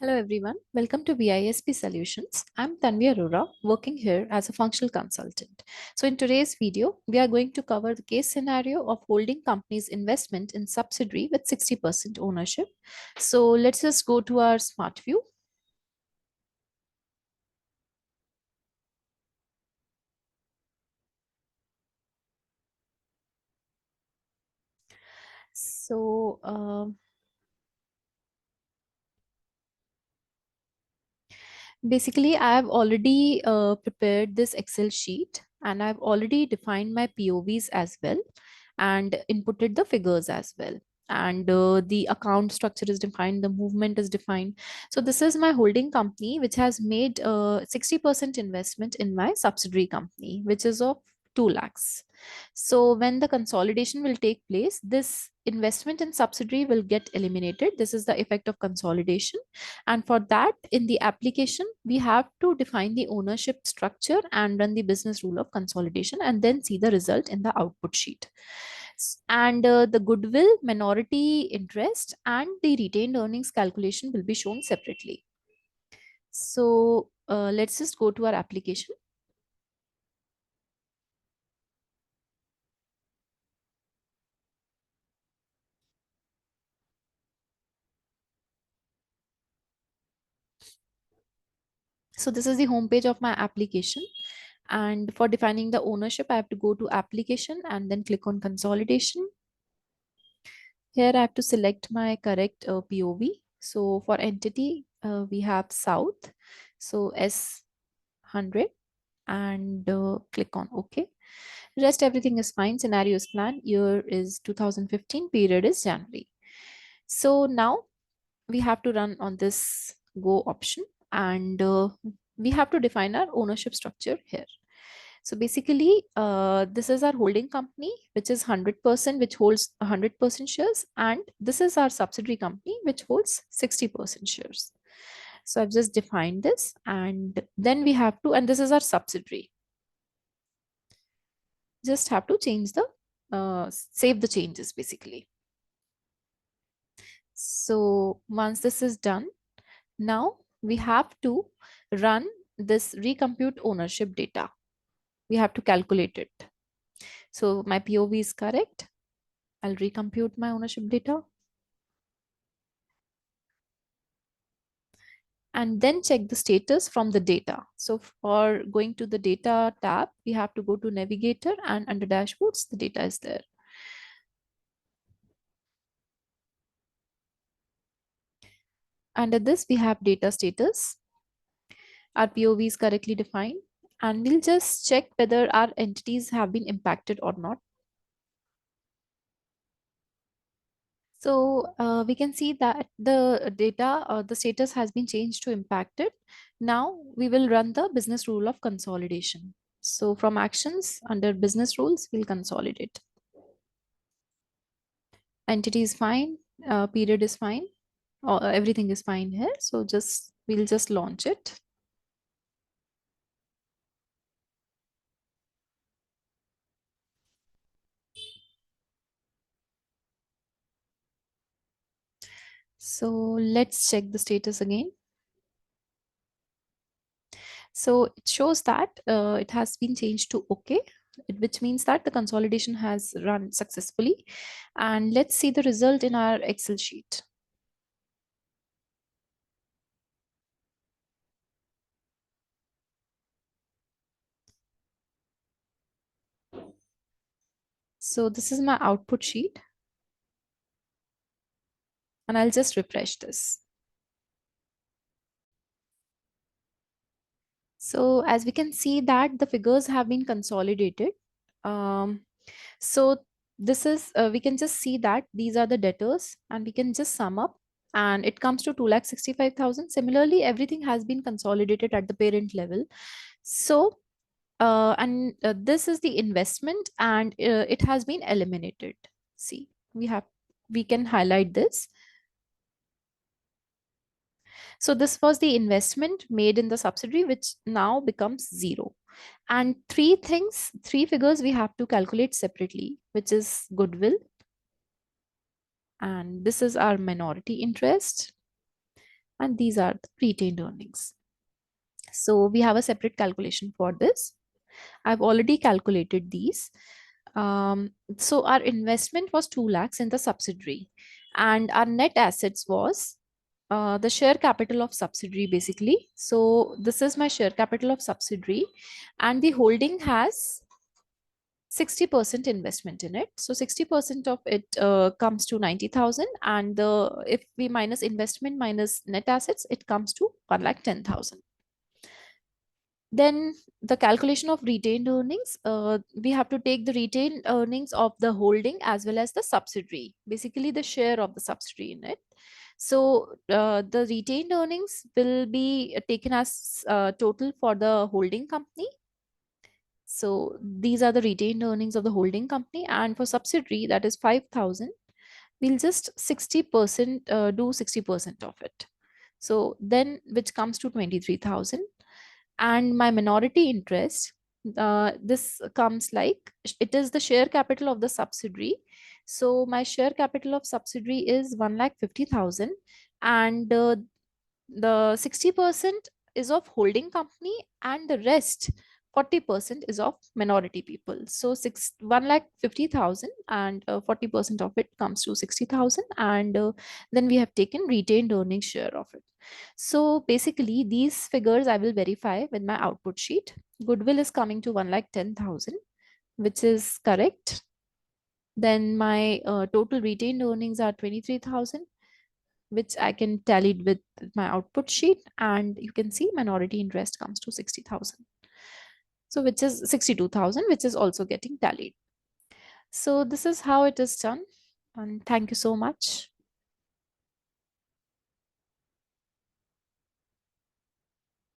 Hello everyone, welcome to BISP Solutions. I'm Tanvi Arora, working here as a functional consultant. So in today's video, we are going to cover the case scenario of holding company's investment in subsidiary with 60% ownership. So let's just go to our smart view. So basically, I have already prepared this Excel sheet and I've already defined my POVs as well and inputted the figures as well. And the account structure is defined, the movement is defined. So this is my holding company, which has made 60% investment in my subsidiary company, which is of 2 lakhs. So when the consolidation will take place, this investment in subsidiary will get eliminated. This is the effect of consolidation. And for that, in the application, we have to define the ownership structure and run the business rule of consolidation and then see the result in the output sheet. And the goodwill, minority interest, and the retained earnings calculation will be shown separately. So let's just go to our application. So this is the home page of my application. And for defining the ownership, I have to go to application and then click on consolidation. Here I have to select my correct POV. So for entity, we have South. So S100 and click on OK. Rest everything is fine. Scenario is planned. Year is 2015. Period is January. So now we have to run on this go option and we have to define our ownership structure here. So basically, this is our holding company, which is 100%, which holds 100% shares. And this is our subsidiary company, which holds 60% shares. So I've just defined this and then we have to, and this is our subsidiary. Just have to change the, save the changes basically. So once this is done, now we have to run this recompute ownership data. We have to calculate it. So my POV is correct. I'll recompute my ownership data and then check the status from the data. So for going to the data tab, we have to go to navigator and under dashboards, the data is there. Under this, we have data status. Our POV is correctly defined and we'll just check whether our entities have been impacted or not. So we can see that the data, the status has been changed to impacted. Now we will run the business rule of consolidation. So from actions under business rules, we'll consolidate. Entity is fine, period is fine, everything is fine here. So we'll just launch it. So let's check the status again. So it shows that it has been changed to OK, which means that the consolidation has run successfully. And let's see the result in our Excel sheet. So this is my output sheet. And I'll just refresh this. So as we can see that the figures have been consolidated. So this is, we can just see that these are the debtors and we can just sum up and it comes to 2,65,000. Similarly, everything has been consolidated at the parent level. So, this is the investment and it has been eliminated. See, we can highlight this. So this was the investment made in the subsidiary, which now becomes zero. And three figures we have to calculate separately, which is goodwill. And this is our minority interest. and these are the retained earnings. So we have a separate calculation for this. I've already calculated these. So our investment was 2 lakhs in the subsidiary, and our net assets was the share capital of subsidiary basically. So this is my share capital of subsidiary, and the holding has 60% investment in it. So 60% of it comes to 90,000, and if we minus investment minus net assets, it comes to 1,10,000. Then the calculation of retained earnings, we have to take the retained earnings of the holding as well as the subsidiary, basically the share of the subsidiary in it. So the retained earnings will be taken as total for the holding company. So these are the retained earnings of the holding company, and for subsidiary, that is 5,000. We'll just 60% do 60% of it. So then, which comes to 23,000. And my minority interest, this comes like it is the share capital of the subsidiary. So my share capital of subsidiary is 1,50,000, and the 60% is of holding company, and the rest 40% is of minority people. So 1,50,000, and 40% of it comes to 60,000, and then we have taken retained earnings share of it. So basically these figures I will verify with my output sheet. Goodwill is coming to 1,10,000, which is correct. Then my total retained earnings are 23,000, which I can tally with my output sheet. And you can see minority interest comes to 60,000. So which is 62,000, which is also getting tallied. So this is how it is done. And thank you so much.